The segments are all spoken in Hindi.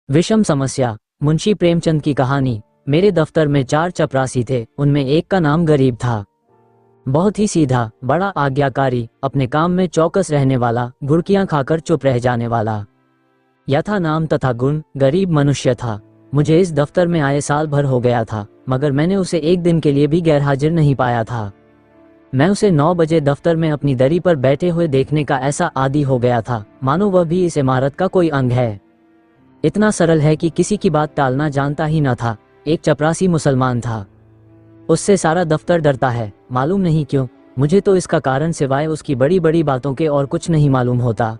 विषम समस्या। मुंशी प्रेमचंद की कहानी। मेरे दफ्तर में 4 चपरासी थे, उनमें एक का नाम गरीब था। बहुत ही सीधा, बड़ा आज्ञाकारी, अपने काम में चौकस रहने वाला, गुड़कियां खाकर चुप रह जाने वाला। यथा नाम तथा गुण, गरीब मनुष्य था। मुझे इस दफ्तर में आए साल भर हो गया था, मगर मैंने उसे एक दिन के लिए भी गैरहाजिर नहीं पाया था। मैं उसे 9 बजे दफ्तर में अपनी दरी पर बैठे हुए देखने का ऐसा आदी हो गया था, मानो वह भी इस इमारत का कोई अंग है। इतना सरल है कि किसी की बात टालना जानता ही न था। एक चपरासी मुसलमान था। उससे सारा दफ्तर डरता है, मालूम नहीं क्यों। मुझे तो इसका कारण सिवाय उसकी बड़ी बड़ी बातों के और कुछ नहीं मालूम होता।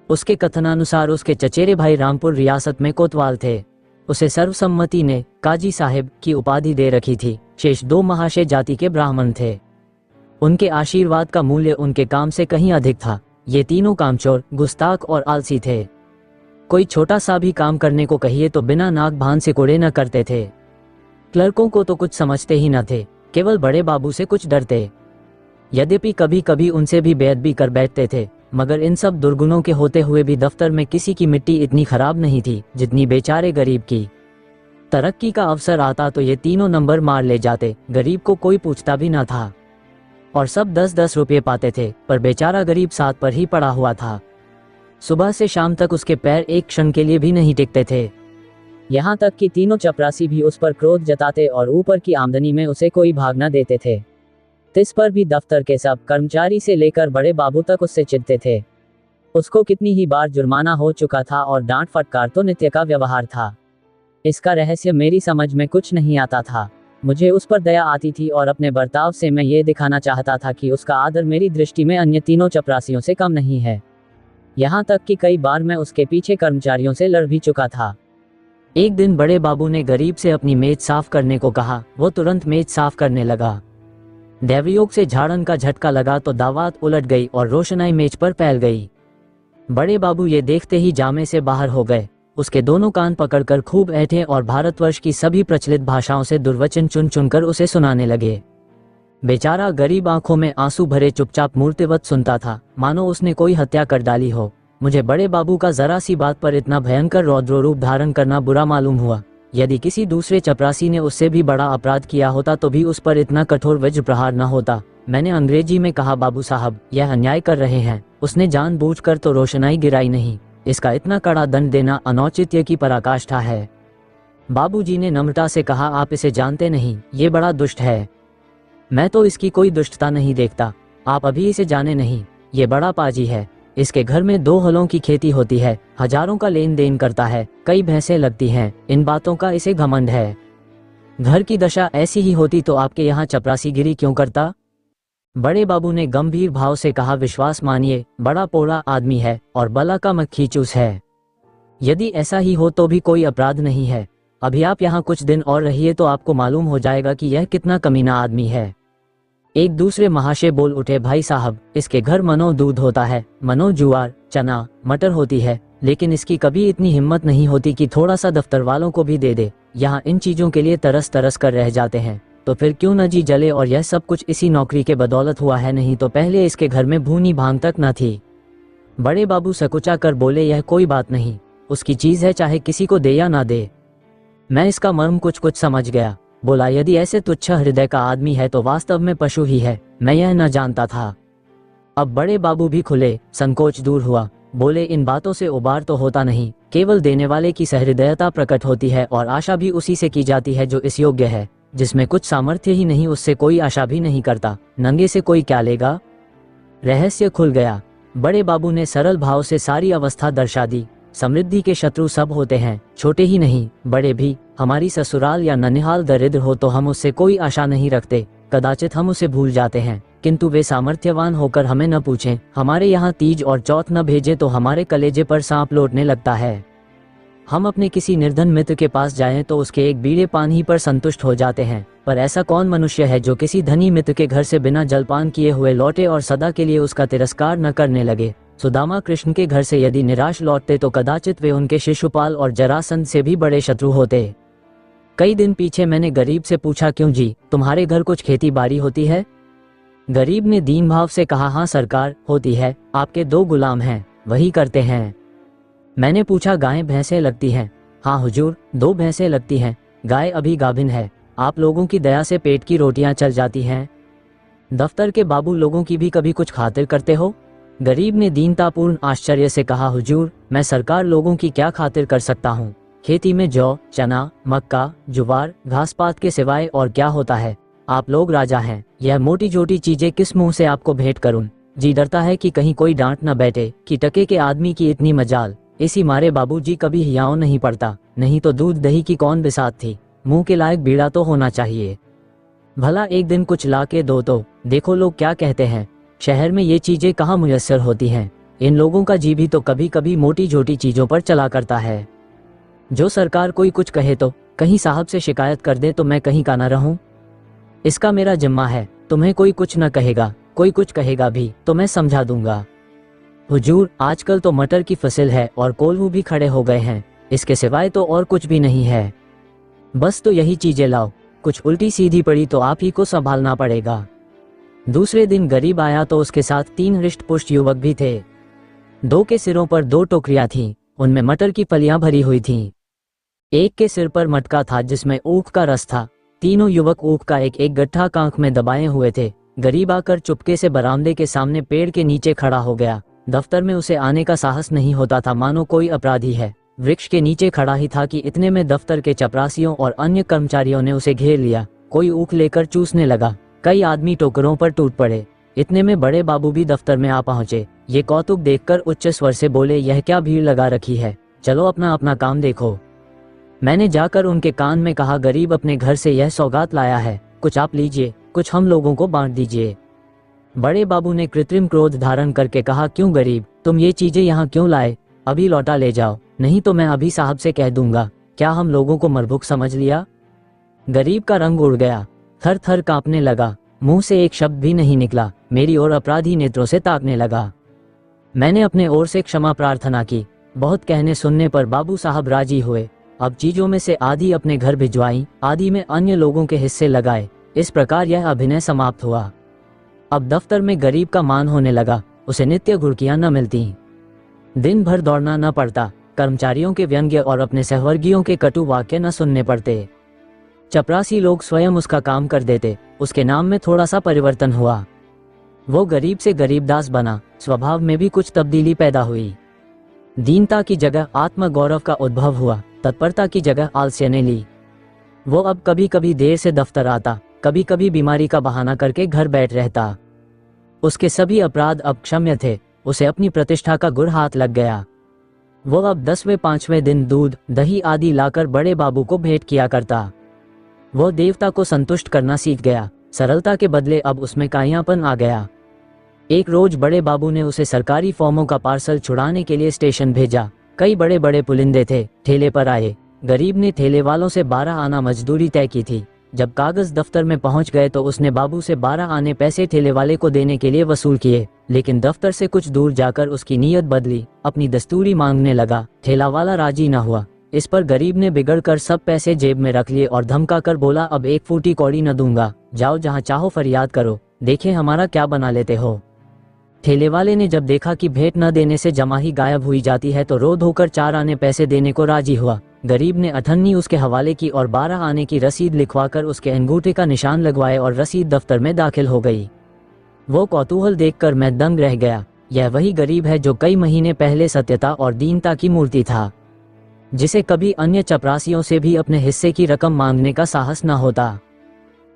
उसके कथनानुसार उसके चचेरे भाई रामपुर रियासत में कोतवाल थे। उसे सर्वसम्मति ने काजी साहिब की उपाधि दे रखी थी। शेष 2 महाशय जाति के ब्राह्मण थे। उनके आशीर्वाद का मूल्य उनके काम से कहीं अधिक था। ये तीनों कामचोर, गुस्ताख और आलसी थे। कोई छोटा सा भी काम करने को कहिए तो बिना नाक भान से कुड़े न करते थे। क्लर्कों को तो कुछ समझते ही न थे, केवल बड़े बाबू से कुछ डरते। यद्यपि कभी कभी उनसे भी बेअदबी कर बैठते थे, मगर इन सब दुर्गुणों के होते हुए भी दफ्तर में किसी की मिट्टी इतनी खराब नहीं थी जितनी बेचारे गरीब की। तरक्की का अवसर आता तो ये तीनों नंबर मार ले जाते, गरीब को कोई पूछता भी न था। और सब 10-10 रुपये पाते थे, पर बेचारा गरीब 7 पर ही पड़ा हुआ था। सुबह से शाम तक उसके पैर एक क्षण के लिए भी नहीं टिकते थे। यहाँ तक कि तीनों चपरासी भी उस पर क्रोध जताते और ऊपर की आमदनी में उसे कोई भाग न देते थे। इस पर भी दफ्तर के सब कर्मचारी से लेकर बड़े बाबू तक उससे चिढ़ते थे। उसको कितनी ही बार जुर्माना हो चुका था और डांट फटकार तो नित्य का व्यवहार था। इसका रहस्य मेरी समझ में कुछ नहीं आता था। मुझे उस पर दया आती थी और अपने बर्ताव से मैं ये दिखाना चाहता था कि उसका आदर मेरी दृष्टि में अन्य तीनों चपरासियों से कम नहीं है। यहाँ तक कि कई बार मैं उसके पीछे कर्मचारियों से लड़ भी चुका था। एक दिन बड़े बाबू ने गरीब से अपनी मेज साफ करने को कहा। वो तुरंत मेज साफ करने लगा। दैवयोग से झाड़न का झटका लगा तो दावत उलट गई और रोशनाई मेज पर फैल गई। बड़े बाबू ये देखते ही जामे से बाहर हो गए। उसके दोनों कान पकड़कर खूब ऐंठे और भारतवर्ष की सभी प्रचलित भाषाओं से दुर्वचन चुन चुनकर उसे सुनाने लगे। बेचारा गरीब आंखों में आंसू भरे चुपचाप मूर्तिवत सुनता था, मानो उसने कोई हत्या कर डाली हो। मुझे बड़े बाबू का जरा सी बात पर इतना भयंकर रौद्र रूप धारण करना बुरा मालूम हुआ। यदि किसी दूसरे चपरासी ने उससे भी बड़ा अपराध किया होता तो भी उस पर इतना कठोर वज्र प्रहार न होता। मैंने अंग्रेजी में कहा, बाबू साहब, यह अन्याय कर रहे हैं। उसने जानबूझकर तो रोशनाई गिराई नहीं। इसका इतना कड़ा दंड देना अनौचित्य की पराकाष्ठा है। बाबूजी ने नम्रता से कहा, आप इसे जानते नहीं, ये बड़ा दुष्ट है। मैं तो इसकी कोई दुष्टता नहीं देखता। आप अभी इसे जाने नहीं। ये बड़ा पाजी है। इसके घर में 2 हलों की खेती होती है, हजारों का लेन देन करता है, कई भैंसें लगती हैं। इन बातों का इसे घमंड है। घर की दशा ऐसी ही होती तो आपके यहाँ चपरासीगिरी क्यों करता? बड़े बाबू ने गंभीर भाव से कहा, विश्वास मानिए, बड़ा पोला आदमी है और बला का मक्खी चूस है। यदि ऐसा ही हो तो भी कोई अपराध नहीं है। अभी आप यहाँ कुछ दिन और रहिए तो आपको मालूम हो जाएगा कि यह कितना कमीना आदमी है। एक दूसरे महाशय बोल उठे, भाई साहब, इसके घर मनो दूध होता है, मनो जुआर, चना, मटर होती है, लेकिन इसकी कभी इतनी हिम्मत नहीं होती कि थोड़ा सा दफ्तर वालों को भी दे दे। यहाँ इन चीजों के लिए तरस तरस कर रह जाते हैं, तो फिर क्यों न जी जले। और यह सब कुछ इसी नौकरी के बदौलत हुआ है, नहीं तो पहले इसके घर में भूनी भांग तक न थी। बड़े बाबू सकुचा कर बोले, यह कोई बात नहीं, उसकी चीज है, चाहे किसी को दे या ना दे। मैं इसका मर्म कुछ कुछ समझ गया। बोला, यदि ऐसे तुच्छ हृदय का आदमी है तो वास्तव में पशु ही है। मैं यह न जानता था। अब बड़े बाबू भी खुले, संकोच दूर हुआ। बोले, इन बातों से उबार तो होता नहीं, केवल देने वाले की सहृदयता प्रकट होती है और आशा भी उसी से की जाती है जो इस योग्य है। जिसमें कुछ सामर्थ्य ही नहीं उससे कोई आशा भी नहीं करता। नंगे से कोई क्या लेगा? रहस्य खुल गया। बड़े बाबू ने सरल भाव से सारी अवस्था दर्शा दी। समृद्धि के शत्रु सब होते हैं, छोटे ही नहीं, बड़े भी। हमारी ससुराल या ननिहाल दरिद्र हो तो हम उससे कोई आशा नहीं रखते। कदाचित हम उसे भूल जाते हैं, किंतु वे सामर्थ्यवान होकर हमें न पूछें, हमारे यहाँ तीज और चौथ न भेजे तो हमारे कलेजे पर सांप लौटने लगता है। हम अपने किसी निर्धन मित्र के पास जाएं तो उसके एक बीड़े पान ही पर संतुष्ट हो जाते हैं। पर ऐसा कौन मनुष्य है जो किसी धनी मित्र के घर से बिना जलपान किए हुए लौटे और सदा के लिए उसका तिरस्कार न करने लगे? सुदामा कृष्ण के घर से यदि निराश लौटते तो कदाचित वे उनके शिशुपाल और जरासंध से भी बड़े शत्रु होते। कई दिन पीछे मैंने गरीब से पूछा, क्यों जी, तुम्हारे घर कुछ खेती बाड़ी होती है? गरीब ने दीन भाव से कहा, हाँ सरकार, होती है। आपके 2 गुलाम हैं, वही करते हैं। मैंने पूछा, गायें भैंसें लगती हैं? हाँ हुजूर, 2 भैंसें लगती हैं, गाय अभी गाभिन है, आप लोगों की दया से पेट की रोटियां चल जाती हैं। दफ्तर के बाबू लोगों की भी कभी कुछ खातिर करते हो? गरीब ने दीनतापूर्ण आश्चर्य से कहा, हुजूर, मैं सरकार लोगों की क्या खातिर कर सकता हूँ? खेती में जौ, चना, मक्का, जुवार, घास पात के सिवाय और क्या होता है? आप लोग राजा हैं, यह मोटी छोटी चीजें किस मुंह से आपको भेंट करूं? जी डरता है कि कहीं कोई डांट न बैठे कि टके के आदमी की इतनी मजाल। इसी मारे बाबूजी कभी हियाव नहीं पड़ता, नहीं तो दूध दही की कौन बिसात थी। मुंह के लायक बीड़ा तो होना चाहिए। भला एक दिन कुछ ला के दो तो देखो लोग क्या कहते हैं। शहर में ये चीजें कहाँ मुयस्सर होती हैं। इन लोगों का जी भी तो कभी कभी मोटी छोटी चीजों पर चला करता है। जो सरकार कोई कुछ कहे तो कहीं साहब से शिकायत कर दे तो मैं कहीं का ना रहूं। इसका मेरा जिम्मा है, तुम्हें कोई कुछ न कहेगा, कोई कुछ कहेगा भी तो मैं समझा दूंगा। हुजूर, आजकल तो मटर की फसल है और कोल्हू भी खड़े हो गए हैं, इसके सिवाय तो और कुछ भी नहीं है। बस तो यही चीजें लाओ, कुछ उल्टी सीधी पड़ी तो आप ही को संभालना पड़ेगा। दूसरे दिन गरीब आया तो उसके साथ 3 हृष्ट पुष्ट युवक भी थे। 2 के सिरों पर 2 टोकरियां थीं, उनमें मटर की फलियां भरी हुई थीं। एक के सिर पर मटका था जिसमें ऊख का रस था। तीनों युवक ऊख का एक एक गट्ठा कांख में दबाए हुए थे। गरीब आकर चुपके से बरामदे के सामने पेड़ के नीचे खड़ा हो गया। दफ्तर में उसे आने का साहस नहीं होता था, मानो कोई अपराधी है। वृक्ष के नीचे खड़ा ही था कि इतने में दफ्तर के चपरासियों और अन्य कर्मचारियों ने उसे घेर लिया। कोई ऊख लेकर चूसने लगा। कई आदमी टोकरों पर टूट पड़े। इतने में बड़े बाबू भी दफ्तर में आ पहुंचे। ये कौतुक देखकर उच्च स्वर से बोले, यह क्या भीड़ लगा रखी है, चलो अपना अपना काम देखो। मैंने जाकर उनके कान में कहा, गरीब अपने घर से यह सौगात लाया है, कुछ आप लीजिए, कुछ हम लोगों को बांट दीजिए। बड़े बाबू ने कृत्रिम क्रोध धारण करके कहा, क्यों गरीब, तुम ये चीजें यहाँ क्यों लाए? अभी लौटा ले जाओ, नहीं तो मैं अभी साहब से कह दूंगा। क्या हम लोगों को मरभुक समझ लिया? गरीब का रंग उड़ गया, थर थर कांपने लगा, मुंह से एक शब्द भी नहीं निकला। मेरी ओर अपराधी नेत्रों से ताकने लगा। मैंने अपने ओर से क्षमा प्रार्थना की। बहुत कहने सुनने पर बाबू साहब राजी हुए। अब चीजों में से आधी अपने घर भिजवाई, आधी में अन्य लोगों के हिस्से लगाए। इस प्रकार यह अभिनय समाप्त हुआ। अब दफ्तर में गरीब का मान होने लगा। उसे नित्य घुड़कियां न मिलती, दिन भर दौड़ना न पड़ता, कर्मचारियों के व्यंग्य और अपने सहवर्गियों के कटु वाक्य न सुनने पड़ते। चपरासी लोग स्वयं उसका काम कर देते। उसके नाम में थोड़ा सा परिवर्तन हुआ। वो गरीब से गरीबदास बना। स्वभाव में भी कुछ तब्दीली पैदा हुई। दीनता की जगह आत्मगौरव का उद्भव हुआ। तत्परता की जगह आलस्य ने ली। वो अब कभी कभी देर से दफ्तर आता, कभी कभी बीमारी का बहाना करके घर बैठ रहता। उसके सभी अपराध अब क्षम्य थे। उसे अपनी प्रतिष्ठा का गुर हाथ लग गया। वो अब 10वें 5वें दिन दूध दही आदि लाकर बड़े बाबू को भेंट किया करता। वो देवता को संतुष्ट करना सीख गया। सरलता के बदले अब उसमें कायापन आ गया। एक रोज बड़े बाबू ने उसे सरकारी फॉर्मों का पार्सल छुड़ाने के लिए स्टेशन भेजा। कई बड़े बड़े पुलिंदे थे, ठेले पर आए। गरीब ने ठेले वालों से 12 आना मजदूरी तय की थी। जब कागज दफ्तर में पहुंच गए तो उसने बाबू से 12 आने पैसे ठेले वाले को देने के लिए वसूल किए। लेकिन दफ्तर से कुछ दूर जाकर उसकी नीयत बदली, अपनी दस्तूरी मांगने लगा। ठेला वाला राजी न हुआ। इस पर गरीब ने बिगड़कर सब पैसे जेब में रख लिए और धमका कर बोला, अब 1 फूटी कौड़ी न दूंगा, जाओ जहां चाहो फरियाद करो, देखे हमारा क्या बना लेते हो। ठेले वाले ने जब देखा कि भेंट न देने से जमाही गायब हुई जाती है तो रो धोकर 4 आने पैसे देने को राजी हुआ। गरीब ने अठन्नी उसके हवाले की और 12 आने की रसीद लिखवाकर उसके अंगूठे का निशान लगवाए और रसीद दफ्तर में दाखिल हो गई। वो कौतूहल देखकर मैं दंग रह गया। यह वही गरीब है जो कई महीने पहले सत्यता और दीनता की मूर्ति था, जिसे कभी अन्य चपरासियों से भी अपने हिस्से की रकम मांगने का साहस न होता।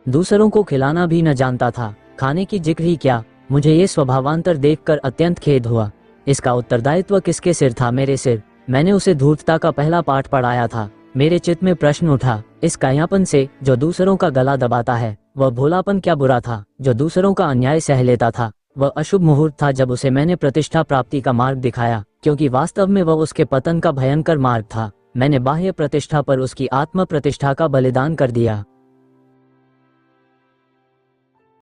दूसरों को खिलाना भी न जानता था, खाने की जिक्र ही क्या। मुझे ये स्वभावांतर देखकर अत्यंत खेद हुआ। इसका उत्तरदायित्व किसके सिर था? मेरे सिर। मैंने उसे धूर्तता का पहला पाठ पढ़ाया था। मेरे चित्त में प्रश्न उठा, इस कायापन से जो दूसरों का गला दबाता है, वह भोलापन क्या बुरा था? जो दूसरों का अन्याय सह लेता था, वह अशुभ मुहूर्त था जब उसे मैंने प्रतिष्ठा प्राप्ति का मार्ग दिखाया, क्योंकि वास्तव में वह उसके पतन का भयंकर मार्ग था। मैंने बाह्य प्रतिष्ठा पर उसकी आत्म प्रतिष्ठा का बलिदान कर दिया।